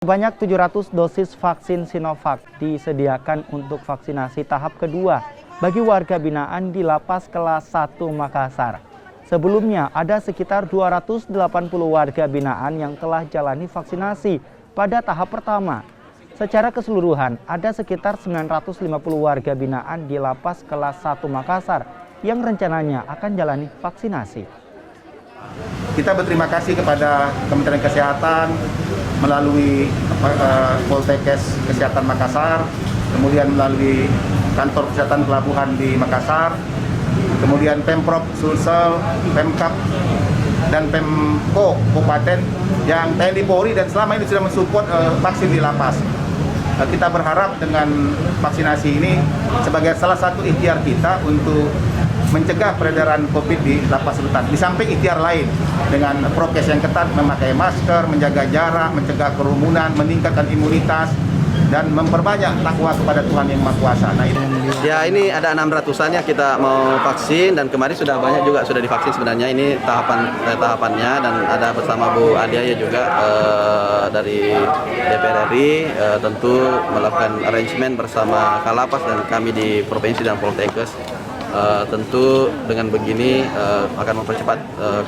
Sebanyak 700 dosis vaksin Sinovac disediakan untuk vaksinasi tahap kedua bagi warga binaan di Lapas Kelas 1 Makassar. Sebelumnya ada sekitar 280 warga binaan yang telah jalani vaksinasi pada tahap pertama. Secara keseluruhan ada sekitar 950 warga binaan di Lapas Kelas 1 Makassar yang rencananya akan jalani vaksinasi. Kita berterima kasih kepada Kementerian Kesehatan melalui Poltekkes Kesehatan Makassar, kemudian melalui Kantor Kesehatan Pelabuhan di Makassar, kemudian Pemprov Sulsel, Pemkap, dan Pemko Kabupaten yang TNI Polri dan selama ini sudah mensupport vaksin di lapas. Kita berharap dengan vaksinasi ini sebagai salah satu ikhtiar kita untuk mencegah peredaran COVID di lapas rutan. Di samping ikhtiar lain dengan prokes yang ketat, memakai masker, menjaga jarak, mencegah kerumunan, meningkatkan imunitas, dan memperbanyak takwa kepada Tuhan Yang Maha Kuasa. Nah, ini ada 600-an ya kita mau vaksin, dan kemarin sudah banyak juga sudah divaksin sebenarnya. Ini tahapannya, dan ada bersama Bu Adia ya juga dari DPR RI tentu melakukan arrangement bersama Kalapas dan kami di Provinsi dan Poltekkes. Tentu dengan begini akan mempercepat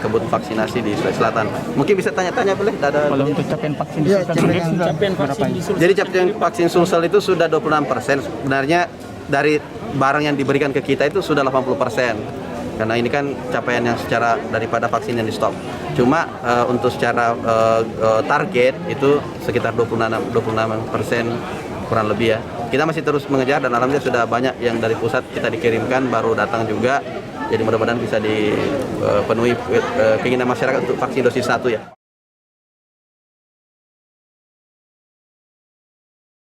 kebut vaksinasi di Sulawesi Selatan. Mungkin bisa tanya-tanya boleh? Kalau untuk capaian vaksin di Sulsel, jadi capaian vaksin Sulsel itu sudah 26%. Sebenarnya dari barang yang diberikan ke kita itu sudah 80%. Karena ini kan capaian yang secara daripada vaksin yang di stok. Cuma untuk secara target itu sekitar 26% kurang lebih ya. Kita masih terus mengejar dan alhamdulillah sudah banyak yang dari pusat kita dikirimkan, baru datang juga. Jadi mudah-mudahan bisa dipenuhi keinginan masyarakat untuk vaksin dosis 1 ya.